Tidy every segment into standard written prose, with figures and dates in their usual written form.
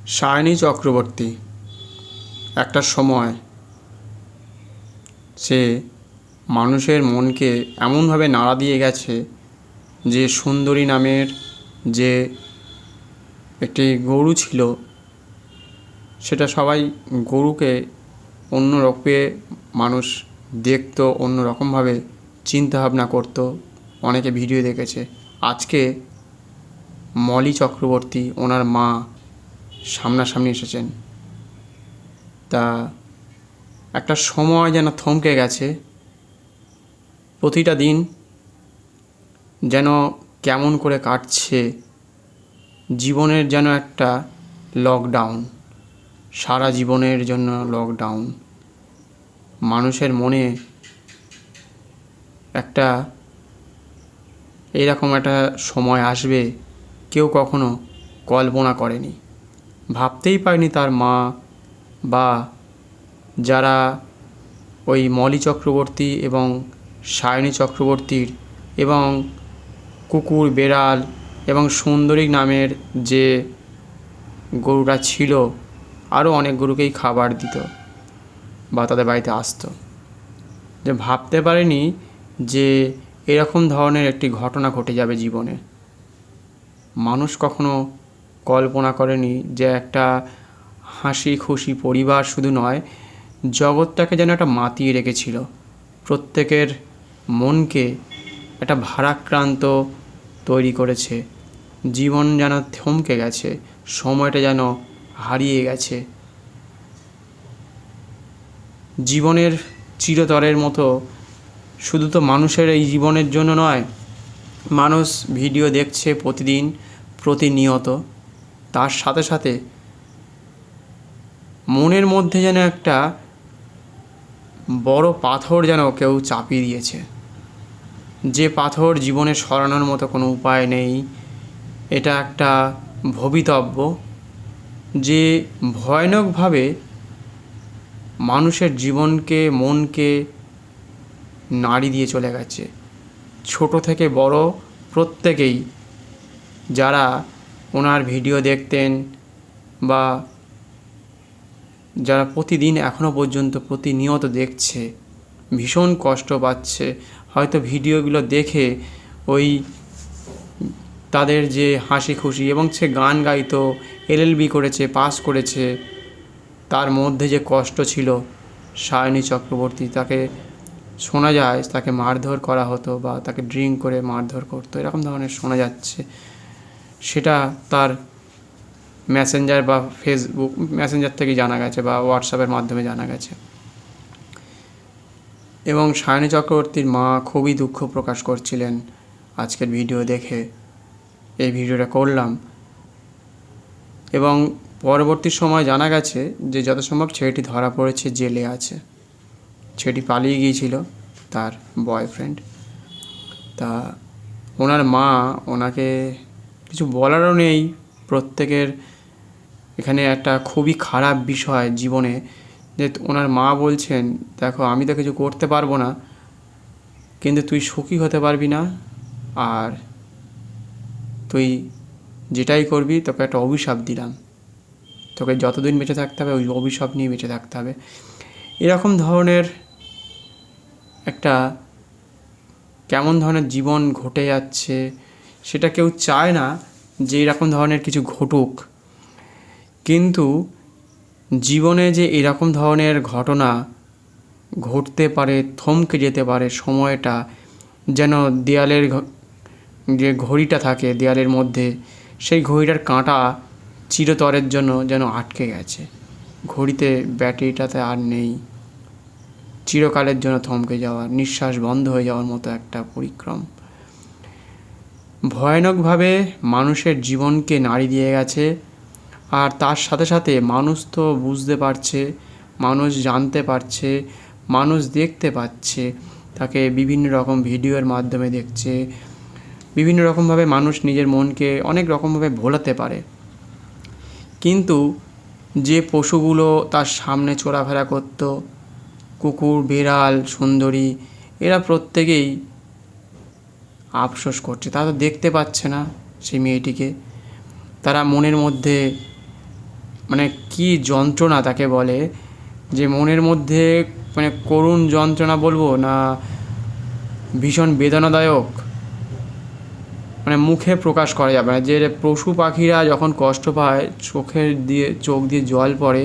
সায়নী চক্রবর্তী একটা সময় সে মানুষের মনকে এমনভাবে নাড়া দিয়ে গেছে যে সুন্দরী নামের যে একটি গরু ছিল, সেটা সবাই গরুকে অন্য রূপে মানুষ দেখতো, অন্য রকমভাবে চিন্তাভাবনা করতো। অনেকে ভিডিও দেখেছে। আজকে মলি চক্রবর্তী ওনার মা সামনাসামনি এসেছেন। তা একটা সময় যেন থমকে গেছে। প্রতিটা দিন যেন কেমন করে কাটছে, জীবনের যেন একটা লকডাউন, সারা জীবনের জন্য লকডাউন। মানুষের মনে একটা এইরকম একটা সময় আসবে কেউ কখনো কল্পনা করেনি, ভাবতেই পারেনি তার মা বা যারা ওই মলি চক্রবর্তী এবং সায়নী চক্রবর্তীর এবং কুকুর, বেড়াল এবং সুন্দরী নামের যে গরুটা ছিল, আরও অনেক গরুকেই খাবার দিত বা তাদের বাড়িতে আসতো, যে ভাবতে পারেনি যে এরকম ধরনের একটি ঘটনা ঘটে যাবে জীবনে। মানুষ কখনো কল্পনা করেনি যে একটা হাসি খুশি পরিবার শুধু নয়, জগৎটাকে যেন একটা মাতিয়ে রেখেছিল। প্রত্যেকের মনকে একটা ভারাক্রান্ত তৈরি করেছে। জীবন যেন থমকে গেছে, সময়টা যেন হারিয়ে গেছে। জীবনের চিরতরের মতো শুধু তো মানুষের এই জীবনের জন্য নয়, মানুষ ভিডিও দেখছে প্রতিদিন প্রতিনিয়ত, তার সাথে সাথে মনের মধ্যে যেন একটা বড় পাথর যেন কেউ চাপিয়ে দিয়েছে, যে পাথর জীবনে সরানোর মতো কোনো উপায় নেই। এটা একটা ভবিতব্য যে ভয়ানকভাবে মানুষের জীবনকে, মনকে নাড়ি দিয়ে চলে গেছে। ছোট থেকে বড় প্রত্যেকেই যারা ওনার ভিডিও দেখতেন বা যারা প্রতিদিন এখনও পর্যন্ত প্রতিনিয়ত দেখছে, ভীষণ কষ্ট পাচ্ছে। হয়তো ভিডিওগুলো দেখে ওই তাদের যে হাসি খুশি এবং সে গান গাইতো, এলএলবি করেছে, পাস করেছে, তার মধ্যে যে কষ্ট ছিল, সায়নী চক্রবর্তী তাকে শোনা যায় তাকে মারধর করা হতো বা তাকে ড্রিঙ্ক করে মারধর করতো, এরকম ধরনের শোনা যাচ্ছে। সেটা তার মেসেঞ্জার বা ফেসবুক মেসেঞ্জার থেকে জানা গেছে বা হোয়াটসঅ্যাপের মাধ্যমে জানা গেছে। এবং সায়নী চক্রবর্তীর মা খুবই দুঃখ প্রকাশ করছিলেন আজকের ভিডিও দেখে। এই ভিডিওটা করলাম এবং পরবর্তী সময় জানা গেছে যে যত সম্ভব ছেলেটি ধরা পড়েছে, জেলে আছে। ছেলেটি পালিয়ে গিয়েছিল তার বয়ফ্রেন্ড। তা ওনার মা ওনাকে কিছু বলারও নেই। প্রত্যেকের এখানে একটা খুবই খারাপ বিষয় জীবনে, যে ওনার মা বলছেন, দেখো আমি তো কিছু করতে পারবো না, কিন্তু তুই সুখী হতে পারবি না, আর তুই যেটাই করবি তোকে একটা অভিশাপ দিলাম, তোকে যতদিন বেঁচে থাকতে হবে ওই অভিশাপ নিয়ে বেঁচে থাকতে হবে। এরকম ধরনের একটা কেমন ধরনের জীবন ঘটে যাচ্ছে, সেটা কেউ চায় না যে এরকম ধরনের কিছু ঘটুক। কিন্তু জীবনে যে এরকম ধরনের ঘটনা ঘটতে পারে, থমকে যেতে পারে সময়টা, যেন দেয়ালের যে ঘড়িটা থাকে দেয়ালের মধ্যে, সেই ঘড়িটার কাঁটা চিরতরের জন্য যেন আটকে গেছে, ঘড়িতে ব্যাটারিটাতে আর নেই, চিরকালের জন্য থমকে যাওয়া, নিঃশ্বাস বন্ধ হয়ে যাওয়ার মতো একটা পরিক্রম ভয়ানকভাবে মানুষের জীবনকে নাড়ি দিয়ে গেছে। আর তার সাথে সাথে মানুষ তো বুঝতে পারছে, মানুষ জানতে পারছে, মানুষ দেখতে পাচ্ছে, তাকে বিভিন্ন রকম ভিডিওর মাধ্যমে দেখছে। বিভিন্ন রকমভাবে মানুষ নিজের মনকে অনেক রকমভাবে ভোলাতে পারে, কিন্তু যে পশুগুলো তার সামনে চলাফেরা করত, কুকুর, বিড়াল, সুন্দরী, এরা প্রত্যেকেই আফসোস করছে। তারা তো দেখতে পাচ্ছে না সেই মেয়েটিকে। তারা মনের মধ্যে মানে কি যন্ত্রণা তাকে বলে, যে মনের মধ্যে মানে করুণ যন্ত্রণা বলবো না ভীষণ বেদনাদায়ক, মানে মুখে প্রকাশ করা যাবে না। যে পশু পাখিরা যখন কষ্ট পায় চোখ দিয়ে জল পড়ে,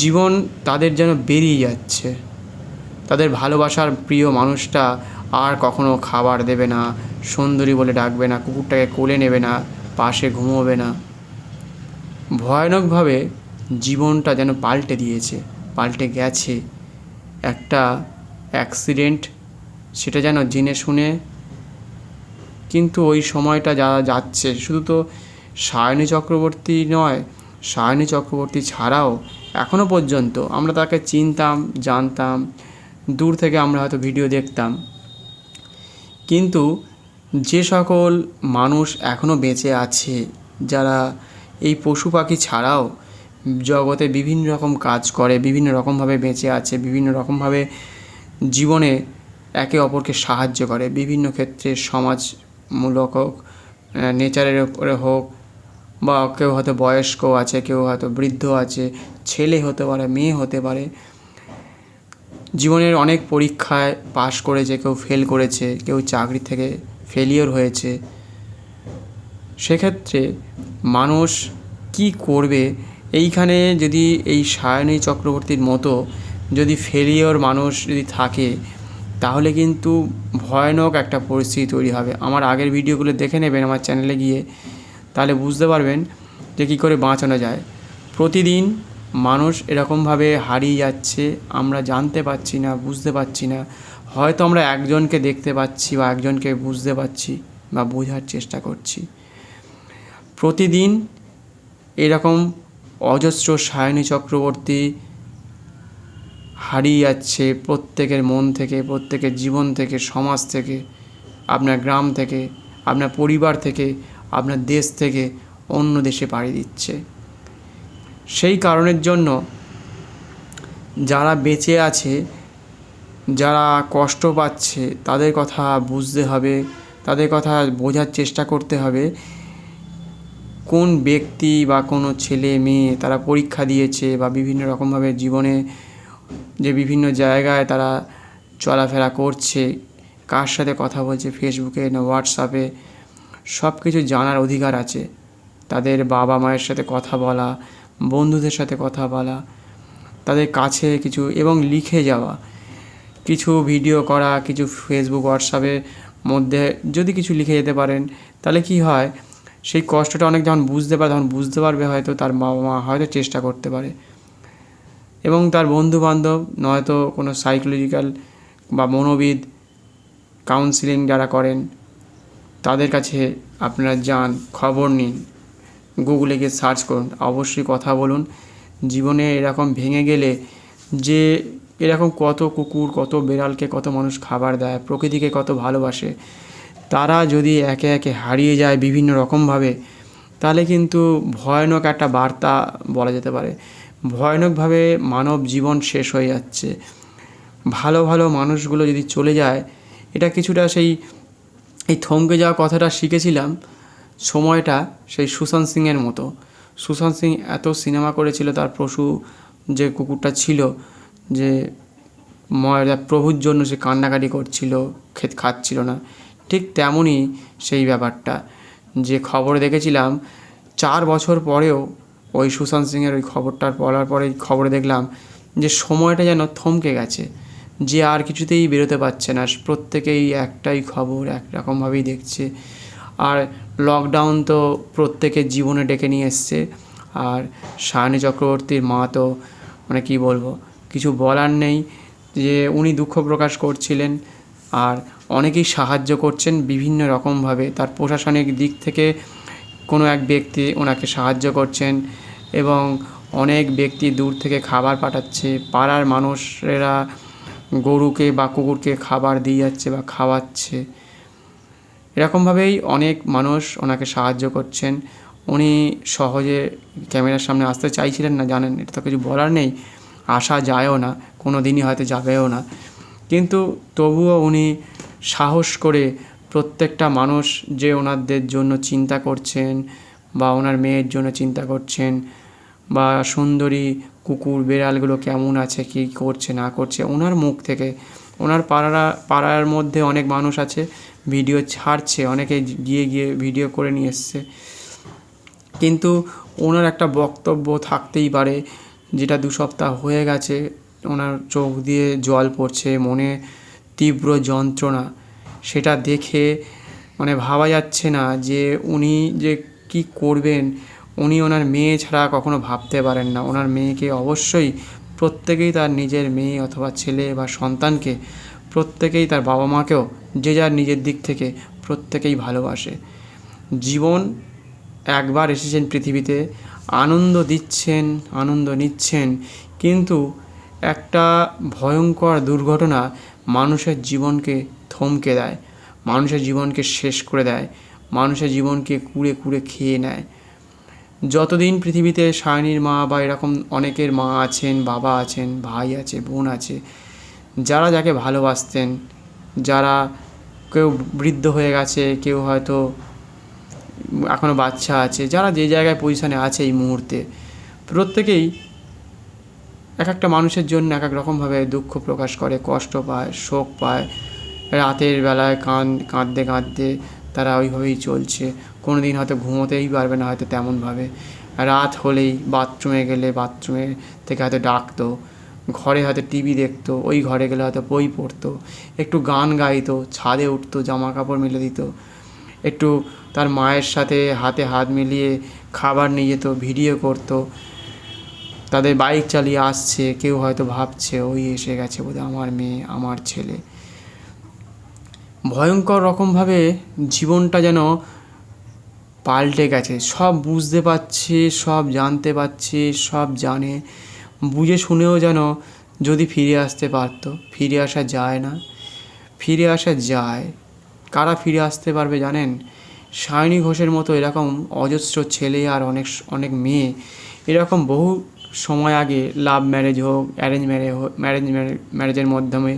জীবন তাদের যেন বেরিয়ে যাচ্ছে, তাদের ভালোবাসার প্রিয় মানুষটা আর কখনো খাবার দেবে না, সুন্দরী বলে ডাকবে না, কুকুরটাকে কোলে নেবে না, পাশে ঘুমোবে না। ভয়ানকভাবে জীবনটা যেন পাল্টে গেছে। একটা অ্যাক্সিডেন্ট, সেটা যেন জেনে শুনে, কিন্তু ওই সময়টা যাচ্ছে। শুধু তো সায়নী চক্রবর্তী নয়, সায়নী চক্রবর্তী ছাড়াও এখনও পর্যন্ত আমরা তাকে চিনতাম, জানতাম, দূর থেকে আমরা হয়তো ভিডিও দেখতাম, কিন্তু যে সকল মানুষ এখনও বেঁচে আছে, যারা এই পশু পাখি ছাড়াও জগতে বিভিন্ন রকম কাজ করে, বিভিন্ন রকমভাবে বেঁচে আছে, বিভিন্ন রকমভাবে জীবনে একে অপরকে সাহায্য করে, বিভিন্ন ক্ষেত্রে সমাজমূলক হোক, নেচারের উপরে হোক, বা কেউ হয়তো বয়স্ক আছে, কেউ হয়তো বৃদ্ধ আছে, ছেলে হতে পারে, মেয়ে হতে পারে, জীবনের অনেক পরীক্ষায় পাশ করেছে, কেউ ফেল করেছে, কেউ চাকরি থেকে ফেলিওর হয়েছে। সেক্ষেত্রে মানুষ কি করবে? এইখানে যদি এই সায়নী চক্রবর্তীর মতো যদি ফেলিওর মানুষ যদি থাকে, তাহলে কিন্তু ভয়ানক একটা পরিস্থিতি তৈরি হবে। আমার আগের ভিডিওগুলো দেখে নেবেন আমার চ্যানেলে গিয়ে, তাহলে বুঝতে পারবেন যে কী করে বাঁচানো যায়। প্রতিদিন মানুষ এরকমভাবে হারিয়ে যাচ্ছে, আমরা জানতে পারছি না, বুঝতে পারছি না। হয়তো আমরা একজনকে দেখতে পাচ্ছি বা একজনকে বুঝতে পারছি বা বোঝার চেষ্টা করছি। প্রতিদিন এরকম অজস্র সায়নী চক্রবর্তী হারিয়ে যাচ্ছে প্রত্যেকের মন থেকে, প্রত্যেকের জীবন থেকে, সমাজ থেকে, আপনার গ্রাম থেকে, আপনার পরিবার থেকে, আপনার দেশ থেকে অন্য দেশে পাড়ি দিচ্ছে। সেই কারণের জন্য যারা বেঁচে আছে, যারা কষ্ট পাচ্ছে, তাদের কথা বুঝতে হবে, তাদের কথা বোঝার চেষ্টা করতে হবে। কোন ব্যক্তি বা কোনো ছেলে মেয়ে তারা পরীক্ষা দিয়েছে বা বিভিন্ন রকমভাবে জীবনে যে বিভিন্ন জায়গায় তারা চলাফেরা করছে, কার সাথে কথা বলছে, ফেসবুকে না হোয়াটসঅ্যাপে, সব কিছু জানার অধিকার আছে। তাদের বাবা মায়ের সাথে কথা বলা, বন্ধুদের সাথে কথা বলা, তাদের কাছে কিছু এবং লিখে যাওয়া, কিছু ভিডিও করা, কিছু ফেসবুক হোয়াটসঅ্যাপের মধ্যে যদি কিছু লিখে যেতে পারেন, তাহলে কি হয়, সেই কষ্টটা অনেক যখন বুঝতে পারবে, হয়তো তার বাবা মা হয়তো চেষ্টা করতে পারে, এবং তার বন্ধুবান্ধব নয়তো কোনো সাইকোলজিক্যাল বা মনোবিদ কাউন্সিলিং যারা করেন, তাদের কাছে আপনারা যান, খবর নিন, গুগলে গিয়ে সার্চ করুন, অবশ্যই কথা বলুন। জীবনে এরকম ভেঙে গেলে যে এরকম কত কুকুর, কত বেড়ালকে কত মানুষ খাবার দেয়, প্রকৃতিকে কত ভালোবাসে, তারা যদি একে একে হারিয়ে যায় বিভিন্ন রকমভাবে, তাহলে কিন্তু ভয়ানক একটা বার্তা বলা যেতে পারে। ভয়ানকভাবে মানব জীবন শেষ হয়ে যাচ্ছে। ভালো ভালো মানুষগুলো যদি চলে যায়, এটা কিছুটা এই থমকে যাওয়া কথাটা শিখেছিলাম সময়টা সেই সুশান্ত সিংয়ের মতো। সুশান্ত সিং এত সিনেমা করেছিল, তার পশু যে কুকুরটা ছিল, যে প্রভুর জন্য সে কান্নাকাটি করছিল, খাচ্ছিল না, ঠিক তেমনই সেই ব্যাপারটা। যে খবরে দেখেছিলাম 4 বছর পরেও ওই সুশান্ত সিংয়ের ওই খবরটার বলার পরে খবরে দেখলাম যে সময়টা যেন থমকে গেছে, যে আর কিছুতেই বেরোতে পারছে না, প্রত্যেকেই একটাই খবর একরকমভাবেই দেখছে। আর লকডাউন তো প্রত্যেকের জীবনে ডেকে নিয়ে এসছে। আর সায়নী চক্রবর্তীর মা তো মানে কী বলবো, কিছু বলার নেই, যে উনি দুঃখ প্রকাশ করছিলেন আর অনেকেই সাহায্য করছেন বিভিন্ন রকমভাবে। তার প্রশাসনিক দিক থেকে কোনো এক ব্যক্তি ওনাকে সাহায্য করছেন এবং অনেক ব্যক্তি দূর থেকে খাবার পাঠাচ্ছে, পাড়ার মানুষেরা গরুকে বা কুকুরকে খাবার দিয়ে যাচ্ছে বা খাওয়াচ্ছে। এরকমভাবেই অনেক মানুষ ওনাকে সাহায্য করছেন। উনি সহজে ক্যামেরার সামনে আসতে চাইছিলেন না, জানেন, এটা তো কিছু বলার নেই, আসা যায়ও না, কোনো দিনই হয়তো যাবেও না, কিন্তু তবুও উনি সাহস করে প্রত্যেকটা মানুষ যে ওনাদের জন্য চিন্তা করছেন বা ওনার মেয়ের জন্য চিন্তা করছেন বা সুন্দরী কুকুর বিড়ালগুলো কেমন আছে, কী করছে না করছে, ওনার মুখ থেকে। ওনার পাড়ার মধ্যে অনেক মানুষ আছে, ভিডিও ছাড়ছে, অনেকে গিয়ে গিয়ে ভিডিও করে নিয়ে এসছে। কিন্তু ওনার একটা বক্তব্য থাকতেই পারে, যেটা 2 সপ্তাহ হয়ে গেছে, ওনার চোখ দিয়ে জল পড়ছে, মনে তীব্র যন্ত্রণা। সেটা দেখে মানে ভাবা যাচ্ছে না যে উনি যে কি করবেন। উনি ওনার মেয়ে ছাড়া কখনো ভাবতে পারেন না। ওনার মেয়েকে অবশ্যই প্রত্যেকেই তার নিজের মেয়ে অথবা ছেলে বা সন্তানকে, প্রত্যেকেই তার বাবা মাকেও যে যার নিজের দিক থেকে প্রত্যেকেই ভালোবাসে। জীবন একবার এসেছেন পৃথিবীতে, আনন্দ দিচ্ছেন, আনন্দ নিচ্ছেন, কিন্তু একটা ভয়ঙ্কর দুর্ঘটনা মানুষের জীবনকে থমকে দেয়, মানুষের জীবনকে শেষ করে দেয়, মানুষের জীবনকে কুড়ে কুড়ে খেয়ে নেয়। যতদিন পৃথিবীতে সায়নীর মা বা এরকম অনেকের মা আছেন, বাবা আছেন, ভাই আছে, বোন আছে, যারা যাকে ভালোবাসতেন, যারা কেউ বৃদ্ধ হয়ে গেছে, কেউ হয়তো এখনও বাচ্চা আছে, যারা যে জায়গায় পজিশনে আছে এই মুহূর্তে, প্রত্যেকেই এক একটা মানুষের জন্য এক এক রকমভাবে দুঃখ প্রকাশ করে, কষ্ট পায়, শোক পায়। রাতের বেলায় কাঁদতে কাঁদতে তারা ওইভাবেই চলছে। কোনো দিন হয়তো ঘুমোতেই পারবে না হয়তো তেমনভাবে। রাত হলেই বাথরুমে গেলে বাথরুমে থেকে হয়তো ডাকতো, ঘরে হয়তো টিভি দেখতো, ওই ঘরে গেলে হয়তো বই পড়তো, একটু গান গাইতো, ছাদে উঠতো, জামা কাপড় মেলে দিত, একটু তার মায়ের সাথে হাতে হাত মিলিয়ে খাবার নিয়ে যেত, ভিডিও করতো। তাদের বাইক চালিয়ে আসছে, কেউ হয়তো ভাবছে ওই এসে গেছে বোধহয় আমার মেয়ে, আমার ছেলে। ভয়ঙ্কর রকমভাবে জীবনটা যেন পাল্টে গেছে। সব বুঝতে পারছে, সব জানতে পারছে, সব জানে, বুঝে শুনেও যেন যদি ফিরে আসতে পারতো, ফিরে আসা যায় না। ফিরে আসা যায়, কারা ফিরে আসতে পারবে জানেন? সায়নী ঘোষের মতো এরকম অজস্র ছেলে আর অনেক অনেক মেয়ে এরকম বহু সময় আগে লাভ ম্যারেজ হোক, ম্যারেজের মাধ্যমে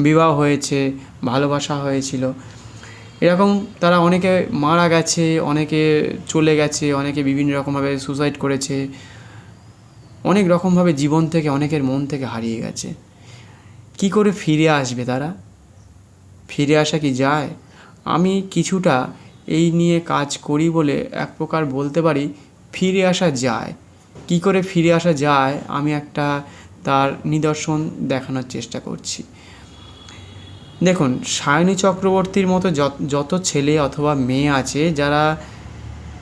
বিবাহ হয়েছে, ভালোবাসা হয়েছিল, এরকম তারা অনেকে মারা গেছে, অনেকে চলে গেছে, অনেকে বিভিন্ন রকমভাবে সুসাইড করেছে, অনেক রকমভাবে জীবন থেকে অনেকের মন থেকে হারিয়ে গেছে। কি করে ফিরে আসবে তারা? ফিরে আসা কি যায়? আমি কিছুটা এই নিয়ে কাজ করি বলে এক প্রকার বলতে পারি ফিরে আসা যায়। কি করে ফিরে আসা যায় আমি একটা তার নিদর্শন দেখানোর চেষ্টা করছি। দেখুন, সায়নী চক্রবর্তীর মতো যত ছেলে অথবা মেয়ে আছে যারা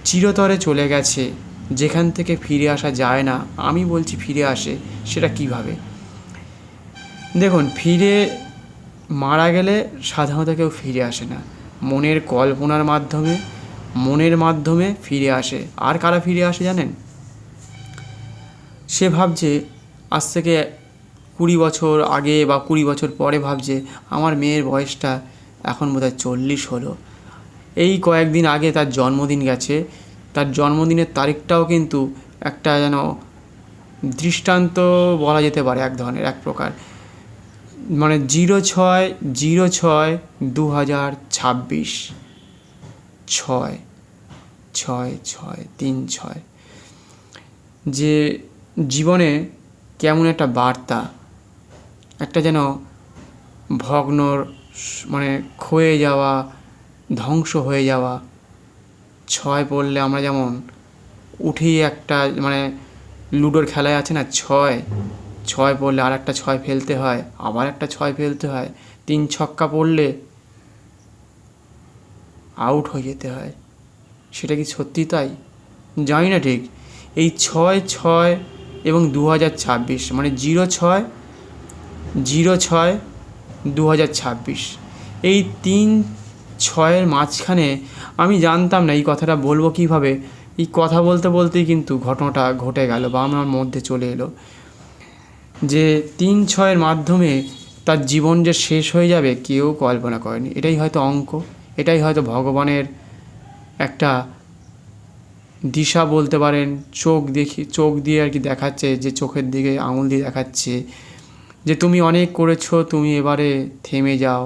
চিরতরে চলে গেছে, যেখান থেকে ফিরে আসা যায় না, আমি বলছি ফিরে আসে, সেটা কিভাবে? দেখুন, ফিরে মারা গেলে সাধারণত কেউ ফিরে আসে না, মনের কল্পনার মাধ্যমে, মনের মাধ্যমে ফিরে আসে। আর কারা ফিরে আসে জানেন? সে ভাবছে আজ থেকে 20 বছর আগে বা 20 বছর পরে ভাবছে আমার মেয়ের বয়সটা এখন বোধহয় 40 হলো। এই কয়েকদিন আগে তার জন্মদিন গেছে, তার জন্মদিনের তারিখটাও কিন্তু একটা যেন দৃষ্টান্ত বলা যেতে পারে, এক ধরনের, এক প্রকার, মানে 06/06/2026, 6/6/6/36, যে জীবনে কেমন একটা বার্তা, একটা যেন ভগ্নর মানে ক্ষয়ে যাওয়া, ধ্বংস হয়ে যাওয়া। 6 পড়লে আমরা যেমন উঠেই একটা মানে লুডোর খেলায় আছে না, 6 পড়লে আর একটা 6 ফেলতে হয়, আবার একটা 6 ফেলতে হয়, 3 ছক্কা পড়লে আউট হয়ে যেতে হয়। সেটা কি সত্যি তাই? জানি না ঠিক। এই 6/6 এবং 2026 মানে 06/06/2026, এই 3/6-এর মাঝখানে আমি জানতাম না এই কথাটা বলবো কীভাবে। এই কথা বলতে বলতেই কিন্তু ঘটনাটা ঘটে গেল বা আমার মধ্যে চলে এলো যে 3/6-এর মাধ্যমে তার জীবন যে শেষ হয়ে যাবে কেউ কল্পনা করেনি। এটাই হয়তো অঙ্ক, এটাই হয়তো ভগবানের একটা দিশা বলতে পারেন। চোখ দিয়ে আর কি দেখাচ্ছে, যে চোখের দিকে আঙুল দিয়ে দেখাচ্ছে যে তুমি অনেক করেছো, তুমি এবারে থেমে যাও,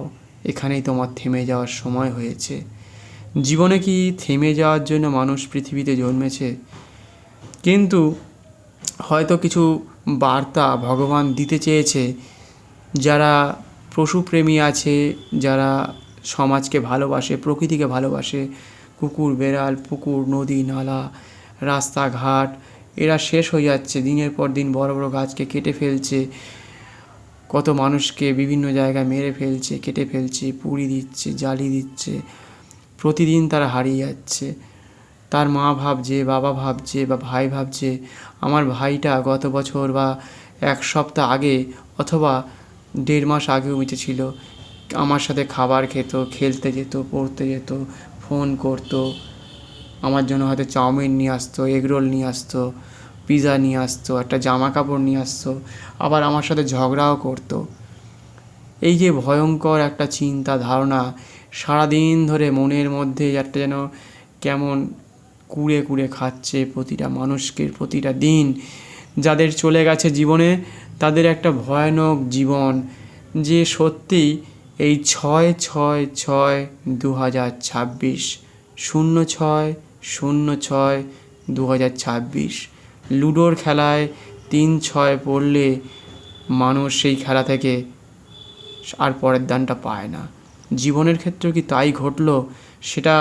এখানেই তোমার থেমে যাওয়ার সময় হয়েছে। জীবনে কি থেমে যাওয়ার জন্য মানুষ পৃথিবীতে জন্মেছে? কিন্তু হয়তো কিছু বার্তা ভগবান দিতে চেয়েছে। যারা পশুপ্রেমী আছে, যারা সমাজকে ভালোবাসে, প্রকৃতিকে ভালোবাসে, কুকুর বেড়াল, পুকুর, নদী, নালা, রাস্তাঘাট এরা শেষ হয়ে যাচ্ছে। দিনের পর দিন বড় বড় গাছকে কেটে ফেলছে, কত মানুষকে বিভিন্ন জায়গায় মেরে ফেলছে, কেটে ফেলছে, পুড়ি দিচ্ছে, জ্বালিয়ে দিচ্ছে। প্রতিদিন তারা হারিয়ে যাচ্ছে। তার মা ভাবছে, বাবা ভাবছে বা ভাই ভাবছে, আমার ভাইটা গত বছর বা এক সপ্তাহ আগে অথবা 1.5 মাস আগেও বেঁচে ছিল, আমার সাথে খাবার খেত, খেলতে যেত, পড়তে যেত, ফোন করতো, আমার জন্য হয়তো চাউমিন নিয়ে আসতো, এগরোল নিয়ে আসতো, পিৎজা নিয়ে আসতো, একটা জামা কাপড় নিয়ে আসতো, আবার আমার সাথে ঝগড়াও করতো। এই যে ভয়ঙ্কর একটা চিন্তা ধারণা সারাদিন ধরে মনের মধ্যে একটা যেন কেমন কুড়ে কুড়ে খাচ্ছে প্রতিটা মানুষকে, প্রতিটা দিন। যাদের চলে গেছে জীবনে তাদের একটা ভয়ানক জীবন, যে সত্যি এই 6/6/6/2026, 06/06/2026 লুডোর খেলায় 3/6 পড়লে মানুষ সেই খেলা থেকে আর পরের দানটা পায় না। জীবনের ক্ষেত্রেও কি তাই ঘটলো সেটা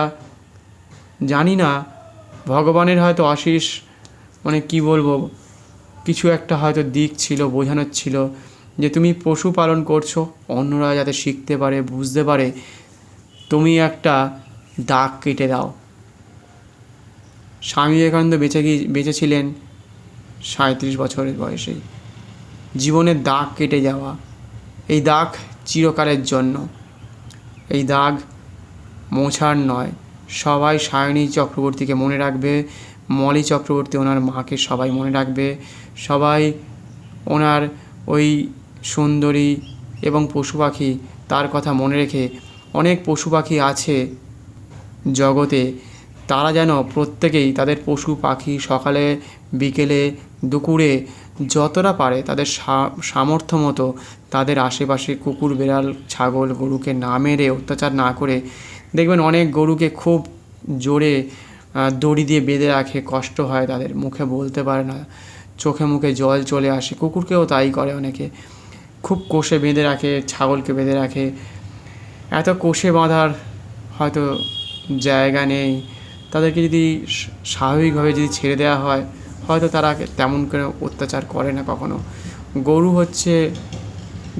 জানি না। ভগবানের হয়তো আশীষ, মানে কি বলবো, কিছু একটা হয়তো দিক ছিল, বোঝানোর ছিল যে তুমি পশু পালন করছো, অন্যরা যাতে শিখতে পারে, বুঝতে পারে, তুমি একটা দাগ কেটে দাও। স্বামী বিবেকানন্দ বেঁচেছিলেন 37 বছরের বয়সেই। জীবনের দাগ কেটে যাওয়া, এই দাগ চিরকালের জন্য, এই দাগ মোছার নয়। সবাই সায়নী চক্রবর্তীকে মনে রাখবে, মলি চক্রবর্তী ওনার মাকে সবাই মনে রাখবে, সবাই ওনার ওই সুন্দরী এবং পশু পাখি তার কথা মনে রেখে, অনেক পশু পাখি আছে জগতে, তারা যেন প্রত্যেকেই তাদের পশু পাখি সকালে বিকেলে দুপুরে যতটা পারে তাদের সামর্থ্য মতো তাদের আশেপাশে কুকুর বেড়াল ছাগল গরুকে না মেরে, অত্যাচার না করে, দেখবেন অনেক গরুকে খুব জোরে দড়ি দিয়ে বেঁধে রাখে, কষ্ট হয় তাদের, মুখে বলতে পারে না, চোখে মুখে জল চলে আসে। কুকুরকেও তাই করে অনেকে, খুব কষে বেঁধে রাখে, ছাগলকে বেঁধে রাখে। এত কষে বাঁধার হয়তো জায়গা নেই, তাদেরকে যদি স্বাভাবিকভাবে যদি ছেড়ে দেওয়া হয় হয়তো তারা তেমন করে অত্যাচার করে না কখনো। গরু হচ্ছে